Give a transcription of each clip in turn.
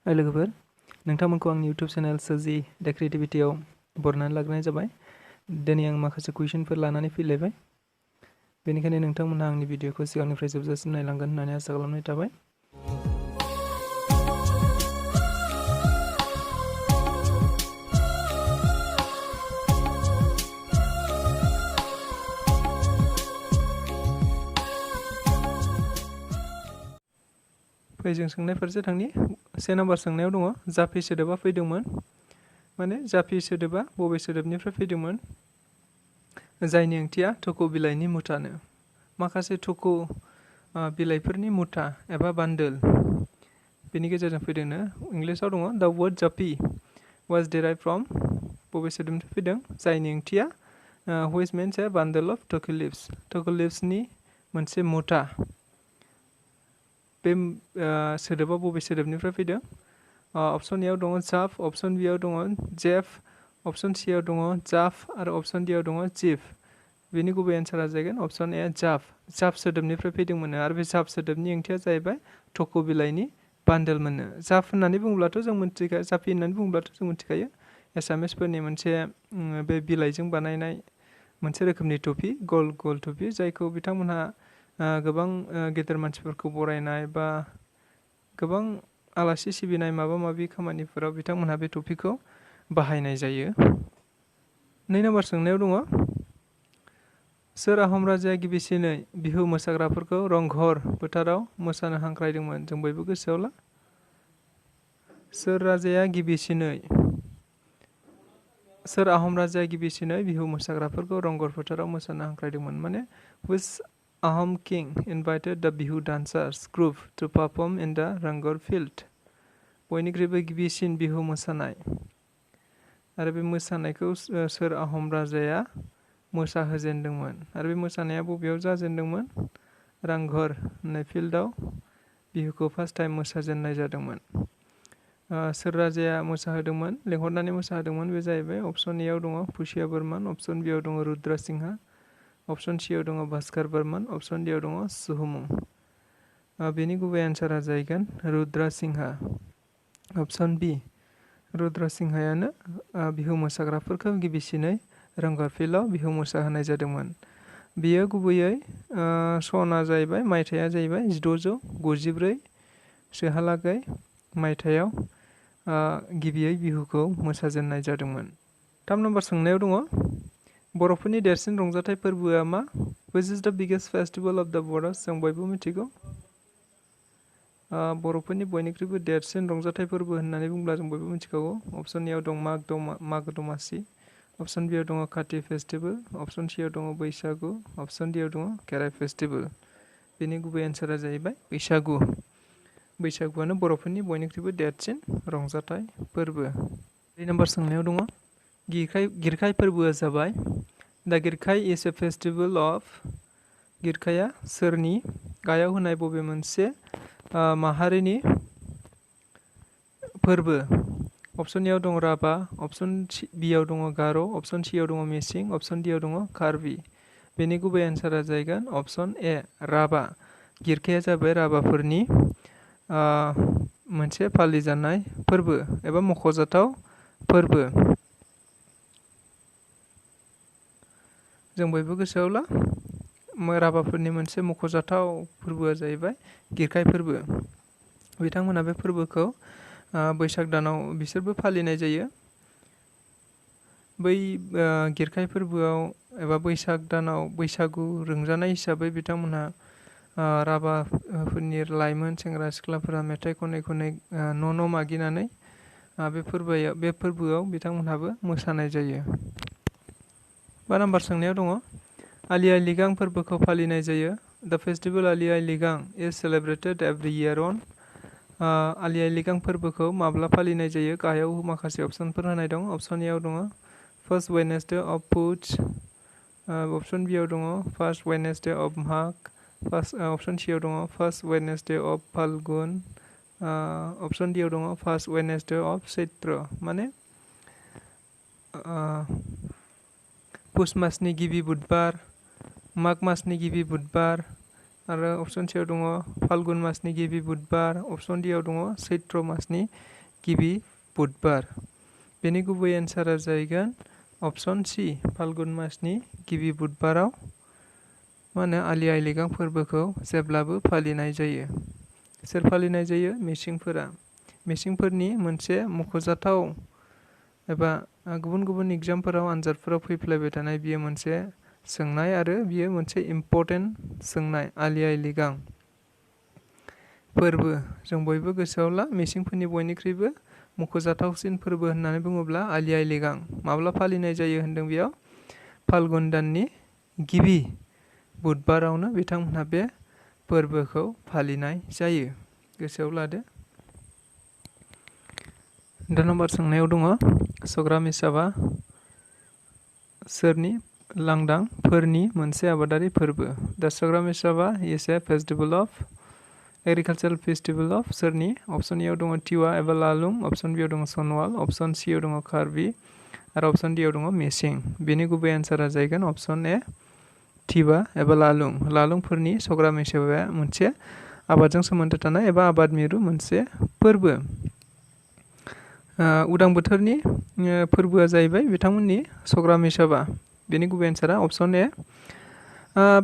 लोगोफोर नोंथांमोनखौ आंनि YouTube channel सजी दा क्रिएटिविटीआव बरनायनानै लाग्रोनाय जाबाय। दिनै आं माखासे कुइसनफोर लानानै फैलायबाय, बेनिखायनो नोंथांमोनहा आंनि भिडिअखौ सिगांनिफ्राय जोबजासिम नायलांगोन होननानै आसा खालामनाय थाबाय। फै जों सोंनाय फारसे थांनि। 1 नाम्बार सोंनायाव दङ जाफि सोदोबा फैदोंमोन, माने जाफि सोदोबा बबे सोदोबनिफ्राय फैदोंमोन जायनि ओंथिया थख' बिलाइनि मुथानो। माखासे थख' बिलाइफोरनि मुथा एबा बान्डोल बेनि गेजेरजों फैदोंनो। इंलिसाव दङ द वर्ड जाफि वाज डेराइभ फ्रम, बबे सोदोबनिफ्राय फैदों जायनि ओंथिया व्हिच मिन्स ए बान्डल अफ थख' लिव्स, थख' लिव्सनि मोनसे मुथा। बे सोदोबा बबे सोदोबनिफ्राय फैदों? अप्शन एआव दङ जाफ, अप्शन बिआव दङ जेफ, अप्शन सिआव दङ जाफ आरो अप्शन डिआव दङ जिफ। बेनि गुबै एन्सारा जागोन अप्शन ए जाफ। जाफ सोदोबनिफ्राय फैदोंमोन आरो बे जाफ सोदोबनि ओंथिया जाहैबाय थख' बिलाइनि बान्डोल मोननो। जाफ होननानै बुङोब्लाथ' जों मिथिखायो, जाफि होननानै बुङोब्लाथ' जों मिथिखायो एसामिसफोरनि मोनसे बे बिलाइजों बानायनाय मोनसे रोखोमनि टफि, गल गल टफि, जायखौ बिथांमोनहा गोबां गेदेर मानसिफोरखौ बरायनाय बा गोबां आलासि सिबिनाय माबा माबि खामानिफोराव बिथांमोनहा बे टपिखौ बाहायनाय जायो। 2 नाम्बार सोंनायाव दङ सोर आहम राजाया गिबिसिनै बिहु मोसाग्राफोरखौ रंघर फोथाराव मोसानो हांख्रायदोंमोन? जों बयबो गोसोआव ला। सोर आहम राजाया गिबिसिनै बिहु मोसाग्राफोरखौ रंघर फोथाराव मोसानो हांख्रायदोंमोन? माने which Ahom king invited the Bihu dancers group to perform in the Rangor field? बयनिख्रुइबो गिबिसिन बिहु मोसानाय आरो बे मोसानायखौ सोर आहम राजाया मोसाहोजेनदोंमोन आरो बे मोसानाया बबेयाव जाजेनदोंमोन? रांघर होननाय फिल्डआव बिहुखौ फार्स्ट टाइम मोसाजेननाय जादोंमोन। सोर राजाया मोसाहोदोंमोन, लेंहरनानै मोसाहोदोंमोन? बे जाहैबाय अप्शन एआव दङ पुष्या बर्मन, अप्शन बिआव दङ रुद्र सिंहा, अप्शन सिआव दङ भास्कर बर्मन, अप्शन डिआव दङ सुहुमुं। बेनि गुबै एन्सारा जाहैगोन रुद्र सिंहा। अप्शन बि रुद्र सिंहायानो बिहु मोसाग्राफोरखौ गिबिसिनै रंघर फिल्डआव बिहु मोसाहोनाय जादोंमोन। बियो गुबैयै सना जाहैबाय, मायथाइया जाहैबाय 1694 सोहालागै मायथाइयाव गिबियै बिहुखौ मोसाजेननाय जादोंमोन। 3 नाम्बार सोंनायाव दङ बर'फोरनि देरसिन रंजाथाइ फोरबोआ मा? Which is the biggest festival of the Boros? जों बयबो मिथिगौ। बर'फोरनि बयनिख्रुइबो देरसिन रंजाथाइ फोरबो होननानै बुंब्ला जों बयबो मिथिखागौ। अप्शन एआव दं मागो दमासि, अप्शन बिआव दङ काति फेस्टिभेल, अप्शन सिआव दङ बैसागु, अप्शन डिआव दङ खेराइ फेस्टिभेल। बेनि गुबै एन्सारा जाहैबाय बैसागु। बैसागुआनो बर'फोरनि बयनिख्रुइबो देरसिन रंजाथाइ फोरबो। 3 नाम्बार सोंनायाव दङ गिरखाय फोरबोआ जाबाय दा गिरखाय इज ए फेस्टिभेल अफ, गिरखाया सोरनि गाहायाव होनाय बबे मोनसे माहारिनि फोरबो? अप्शन एआव दङ राभा, अप्शन बिआव दङ गार', अप्शन सिआव दङ मिसिं, अप्शन डिआव दङ कार्बि। बेनि गुबै एन्सारा जाहैगोन अप्शन ए राभा। गिरखाया जाबाय राभाफोरनि मोनसे फालिजानाय फोरबो एबा मख'जाथाव फोरबो। जों बयबो गोसोआव ला, राभाफोरनि मोनसे मख'जाथाव फोरबोआ जाहैबाय गिरखाय फोरबो। बिथांमोना बे फोरबोखौ बैसाग दानाव बिसोरबो फालिनाय जायो। बै गिरखाय फोरबोआव एबा बैसाग दानाव बैसागु रंजानाय हिसाबै बिथांमोनहा राभाफोरनि लाइमोन सेंग्रा सिख्लाफोरा मेथाइ खनै खनै न' न' मागिनानै बे फोरबोआव बिथांमोनहाबो मोसानाय जायो। 4 नाम्बार सोंनायाव दङ आलि आइ लिगां फोरबोखौ फालिनाय जायो। द फेस्टिभेल आलि आइ लिगां इज सेलेब्रेटेड एभ्रि इयार अन। आलि आइ लिगां फोरबोखौ माब्ला फालिनाय जायो? गाहायाव माखासे अप्शनफोर होनाय दं। अप्शन एआव दङ first Wednesday of Paush, option बिआव दङ first Wednesday of Magh, option सिआव दङ first Wednesday of Falgun, option डिआव दङ फार्स्ट वेडनेसडे अफ चैत्र। माने पुस मासनि गिबि बुधबार, माघ मासनि गिबि बुधबार, आरो अपसन सियाव दङ फाल्गुन मासनि गिबि बुधबार, अपसन डियाव दङ सैत्र मासनि गिबि बुधबार। बेनि गुबै एन्सारा जाहैगोन अपसन सि, फाल्गुन मासनि गिबि बुधबाराव आलि आइ लिगां फोरबोखौ जेब्लाबो फालिनाय जायो। सोर फालिनाय जायो? मिसिंफोरा। मिसिंफोरनि मोनसे मख'जाथाव एबा गुबुन गुबुन एग्जामफोराव आनजादफोराव फैफ्लेबाय थानाय बियो मोनसे सोंनाय आरो बियो मोनसे इम्पर्टेन्ट सोंनाय। आलि आइ लिगां फोरबो जों बयबो गोसोआव ला, मिसिंफोरनि बयनिख्रुइबो मख'जाथावसिन फोरबो होननानै बुङोब्ला आलि आइ लिगां। माब्ला फालिनाय जायो होनदों बेयाव? फाल्गुन दाननि गिबि बुधबारावनो बिथांमोनहा बे फोरबोखौ फालिनाय जायो। गोसोआव लादो। दा नम्बर सोंनायाव दङ सग्राम हिसाबा सोरनि लांदांफोरनि मोनसे आबादारि फोरबो? दा सग्राम हिसाबा is a festival of agricultural festival of सोरनि? अपसन एयाव दङ टिवा एबा लालुं, अपसन बियाव दङ सनवाल, अपसन सियाव दङ कार्बि आरो अपसन डियाव दङ मिसिं। बेनि गुबै एन्सारा जाहैगोन अपसन ए टिवा एबा लालुं। लालुंफोरनि सग्राम हिसाबा मोनसे आबादजों सोमोन्दो थानाय एबा आबाद मिरु मोनसे फोरबो। उदां बोथोरनि फोरबोआ जाहैबाय बिथांमोननि सग्राम हिसाबा। बेनि गुबै एन्सारा अपसन ए।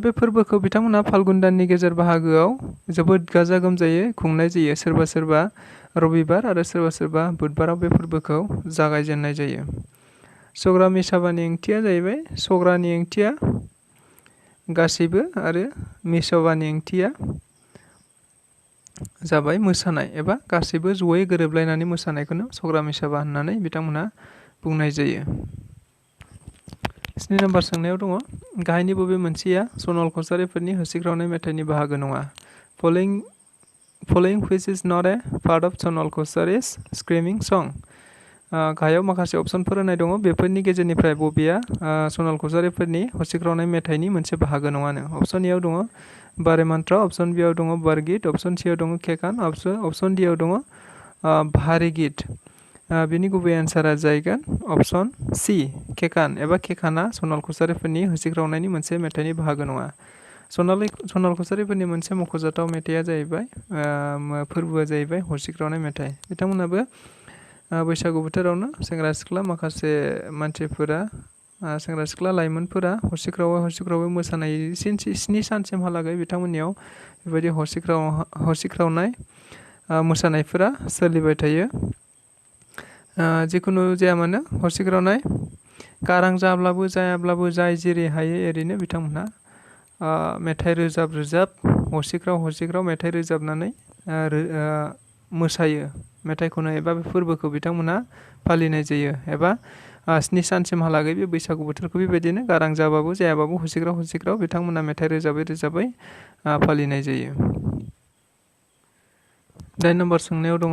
बे फोरबोखौ बिथांमोनहा फाल्गुन दाननि गेजेर बाहागोआव जोबोद गाजा गोमजायै खुंनाय जायो। सोरबा सोरबा रबिबार आरो सोरबा सोरबा बुधबाराव बे फोरबोखौ जागायजेननाय जायो। सग्राम हिसाबानि ओंथिया जाहैबाय, सग्रानि ओंथिया गासैबो आरो मिसबानि ओंथिया जाबाय मोसानाय एबा गासैबो जयै गोरोबलायनानै मोसानायखौनो सग्राम हिसाबा होननानै बिथांमोनहा बुंनाय जायो। 7 नम्बर सोंनायाव दङ गाहायनि बबे मोनसेया सनवाल कसारिफोरनि होसिख्रावनाय मेथाइनि बाहागो नङा? Following which is not a part of Sanwal कसारिस स्क्रीमिं सं? गाहायाव माखासे अपसनफोर होनाय दङ, बेफोरनि गेजेरनिफ्राय बबेया सनवाल कसारिफोरनि होसिख्रावनाय मेथाइनि मोनसे बाहागो नङानो? अपसन एयाव दङ बारे मान्त्र, अपसन बियाव दङ बरगित, अपसन सियाव दङ केकान, अपसन डियाव दङ भारी गित। बेनि गुबै एन्सारा जाहैगोन अपसन सि, केकान एबा केकाना सनवाल कसारिफोरनि होसिख्रावनायनि मोनसे मेथाइनि बाहागो नङा। सनवाल कसारिफोरनि मोनसे मख'जाथाव मेथाइया जाहैबाय फोरबोआ जाहैबाय होसिख्रावनाय मेथाइ। बिथांमोनाबो बैसागु बोथोरावनो सेंग्रा सिख्ला माखासे मानसिफोरा सेंग्रा सिख्ला लाइमोनफोरा हरसिख्रावै मोसानाय 7 सानसिमहालागै बिथांमोननियाव बेबायदि हरसिख्रावनाय मोसानायफोरा सोलिबाय थायो। जिखुनु जाया मानो हरसिख्रावनाय गारां जाब्लाबो जायाब्लाबो जाय जेरै हायो एरैनो बिथांमोनहा मेथाइ रोजाब हरसिख्राव मेथाइ रोजाबनानै मोसायो। मेथाइ खनो एबा बे फोरबोखौ बिथांमोनहा फालिनाय जायो एबा 7 सानसिमहालागै बे बैसागु बोथोरखौ बेबायदिनो गारां जाबाबो जायाबाबो हरसिख्राव बिथांमोनहा मेथाइ रोजाबै फालिनाय जायो। 8 नम्बर सोंनायाव दङ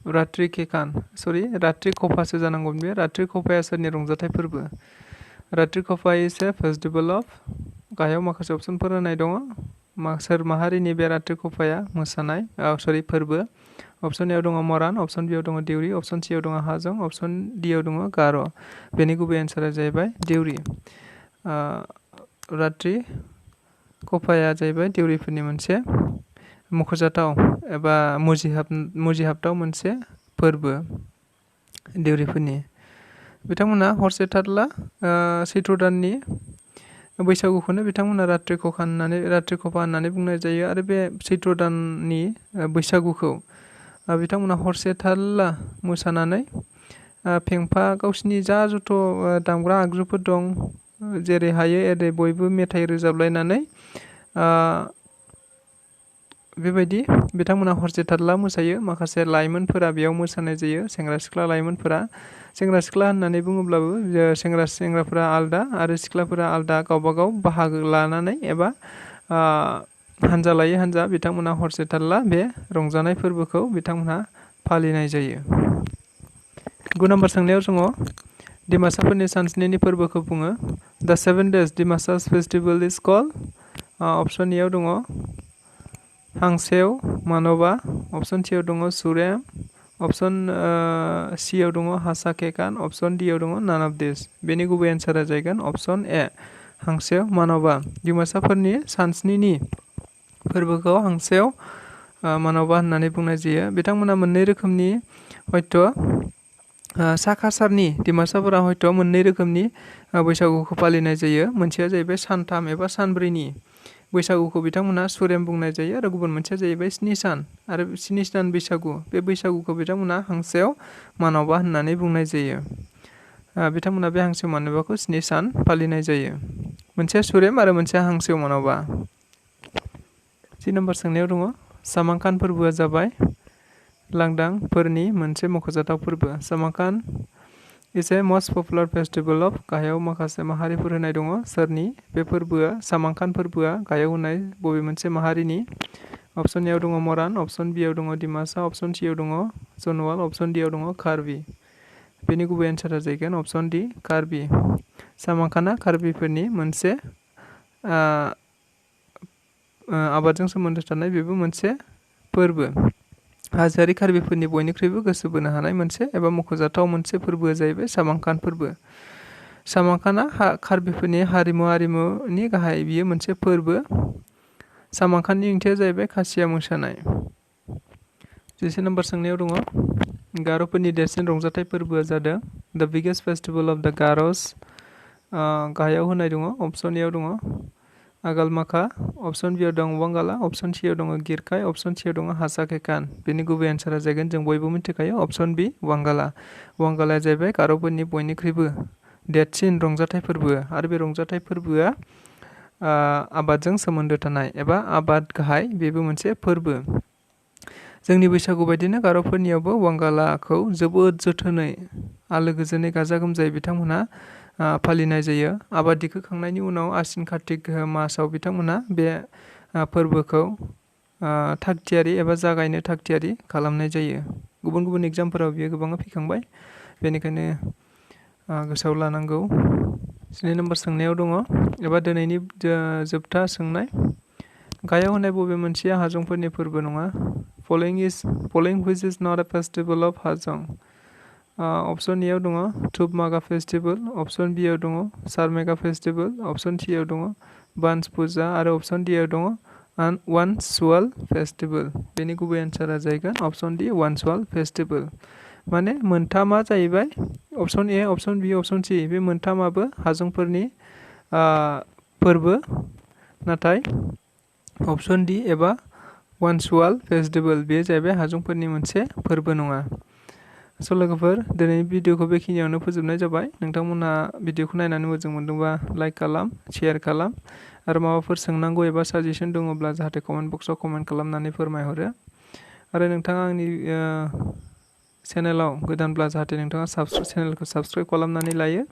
रात्रि खफासो जानांगौमोन बे। रात्रि खफाया सोरनि रंजाथाइ फोरबो? रात्रि खफा इज ए फेस्टिभेल अफ, गाहायाव माखासे अपसनफोर होनाय दङ। सोर माहारिनि बे रात्रि खफाया फोरबो? अपसन एयाव दङ मरान, अपसन बियाव दङ देउरि, अपसन सियाव दङ हाजं, अपसन डियाव दङ गार'। बेनि गुबै एन्सारा जाहैबाय देउरि। रात्रि खफाया जाहैबाय देउरिफोरनि मोनसे मख'जाथाव एबा मुजिहाबथाव मोनसे फोरबो देउरिफोरनि। बिथांमोना हरसे थारला सैत्र दाननि बैसागुखौनो बिथांमोना रात्रि खफा होननानै बुंनाय जायो आरो बे सैत्र दाननि बैसागुखौ बिथांमोना हरसे थारला मोसानानै फेंफा गावसिनि जा जथ' दामग्रा आगजुफोर दं जेरै हायो एरै बयबो मेथाइ रोजाबलायनानै बेबायदि बिथांमोना हरसे थारला मोसायो। माखासे लाइमोनफोरा बेयाव मोसानाय जायो, सेंग्रा सिख्ला लाइमोनफोरा। सेंग्रा सिख्ला होननानै बुङोब्लाबो सेंग्राफोरा आलदा आरो सिख्लाफोरा आलदा गावबागाव बाहागो लानानै एबा हानजा लायै हानजा बिथांमोना हरसे थारला बे रंजानाय फोरबोखौ बिथांमोनहा फालिनाय जायो। 9 नम्बर सोंनायाव दङ डिमासाफोरनि सानस्निनि फोरबोखौ बुङो। द 7 days डिमासास फेस्टिभेल इज कल्ड? अपसन एयाव दङ हांसेव मानबा, अपसन सियाव दङ सुरेम, अपसन सियाव दङ हासा केकान, अपसन डियाव दङ नान अफ दिस। बेनि गुबै एन्सारा जाहैगोन अपसन ए हांसेव मानबा। डिमासाफोरनि सानस्निनि फोरबोखौ हांसोआव मानबा होननानै बुंनाय जायो। बिथांमोना मोननै रोखोमनि हयथ' सा काछारनि डिमासाफोरा हयथ' मोननै रोखोमनि बैसागुखौ फालिनाय जायो। मोनसेया जाहैबाय सानथाम एबा सानब्रैनि बैसागुखौ बिथांमोना सुरेम बुंनाय जायो आरो गुबुन मोनसेया जाहैबाय 7 सान आरो 7 सान बैसागु। बे बैसागुखौ बिथांमोना हांसोआव मानबा होननानै बुंनाय जायो। बिथांमोना बे हांसो मानबाखौ 7 सान फालिनाय जायो। मोनसेया सुरेम आरो मोनसेया हांसोआव मानबा। 3 नम्बर सोंनायाव दङ सामांखान फोरबोआ जाबाय लांदांफोरनि मोनसे मख'जाथाव फोरबो। सामांखान is a most popular festival of गाहायाव माखासे माहारिफोर होनाय दङ। सोरनि बे फोरबोआ सामांखान फोरबोआ गाहायाव होनाय बबे मोनसे माहारिनि? अप्शन एआव दङ मरान, अप्शन बिआव दङ डिमासा, अप्शन सिआव दङ सनवाल, अप्शन डिआव दङ कार्बि। बेनि गुबै एन्सारा जाहैगोन अप्शन डि कार्बि। सामांखाना कार्बिफोरनि मोनसे आबादजों सोमोन्दो थानाय बेबो मोनसे फोरबो। हाजोआरि कार्बिफोरनि बयनिख्रुइबो गोसो बोनो हानाय मोनसे एबा मख'जाथाव मोनसे फोरबोआ जाहैबाय सामांखान फोरबो। सामांखाना कार्बिफोरनि हारिमुनि गाहाय बियो मोनसे फोरबो। सामांखाननि ओंथिया जाहैबाय खासिया मोसानाय। 14 नम्बर सोंनायाव दङ गार'फोरनि देरसिन रंजाथाइ फोरबोआ जादों द बिगेस्ट फेस्टिभेल अफ द गार'स। गाहायाव होनाय दङ अप्शन एआव दङ आगालमाखा, अप्शन बिआव दं वांगाला, अप्शन सिआव दङ गिरखाय, अप्शन सिआव दङ हासाकेकान। बेनि गुबै एन्सारा जागोन जों बयबो मिथिखायो अप्शन बि वांगाला। वांगालाया जाहैबाय गार'फोरनि बयनिख्रुइबो देरसिन रंजाथाइ फोरबो आरो बे रंजाथाइ फोरबोआ आबादजों सोमोन्दो थानाय एबा आबाद गाहाय बेबो मोनसे फोरबो। जोंनि बैसागु बायदिनो गार'फोरनियावबो वांगालाखौ जोबोद जोथोनै आलो गोजोनै गाजा गोमजायै बिथांमोनहा फालिनाय जायो। आबाद दिखोखांनायनि उनाव आसिन कार्तिक मासाव बिथांमोना बे फोरबोखौ थागथियारि एबा जागायनो थागथियारि खालामनाय जायो। गुबुन गुबुन एग्जामफोराव बियो गोबाङा फैखांबाय, बेनिखायनो गोसोआव लानांगौ। 7 नम्बर सोंनायाव दङ एबा दिनैनि जोबथा सोंनाय गाहायाव होनाय बबे मोनसेया हाजंफोरनि फोरबो नङा? फलोइं which is not a festival of हाजं। अप्शन एआव दङ धुप मागा फेस्टिभेल, अप्शन बिआव दङ सारमेगा फेस्टिभेल, अप्शन सिआव दङ बान्स फुजा आरो अप्शन डिआव दङ वानसुवाल फेस्टिभेल। बेनि गुबै एन्सारा जाहैगोन अप्शन डि वानसुवाल फेस्टिभेल। माने मोनथामा जाहैबाय अप्शन ए, अप्शन बि, अप्शन सि बे मोनथामाबो हाजंफोरनि फोरबो, नाथाय अप्शन डि एबा वानसुवाल फेस्टिभेल बे जाहैबाय हाजंफोरनि मोनसे फोरबो नङा। स' लोगोफोर दिनैनि भिडिअखौ बेखिनियावनो फोजोबनाय जाबाय। नोंथांमोनहा भिडिअखौ नायनानै मोजां मोनदोंबा लाइक खालाम, शेयार खालाम आरो माबाफोर सोंनांगौ एबा साजेसन दङब्ला जाहाथे कमेन्ट बक्सआव कमेन्ट खालामनानै फोरमायहरो। आरो नोंथाङा आंनि चेनेलाव गोदानब्ला जाहाथे नोंथाङा चेनेलखौ साबस्क्राइब खालामनानै लायो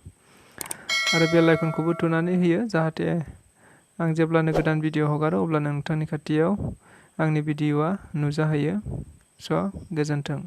आरो बेल आइकनखौबो थुनानै होयो जाहाथे आं जेब्लानो गोदान भिडिअ हगारो अब्लानो नोंथांनि खाथियाव आंनि भिडिअआ नुजाहैयो। स' गोजोन्थों।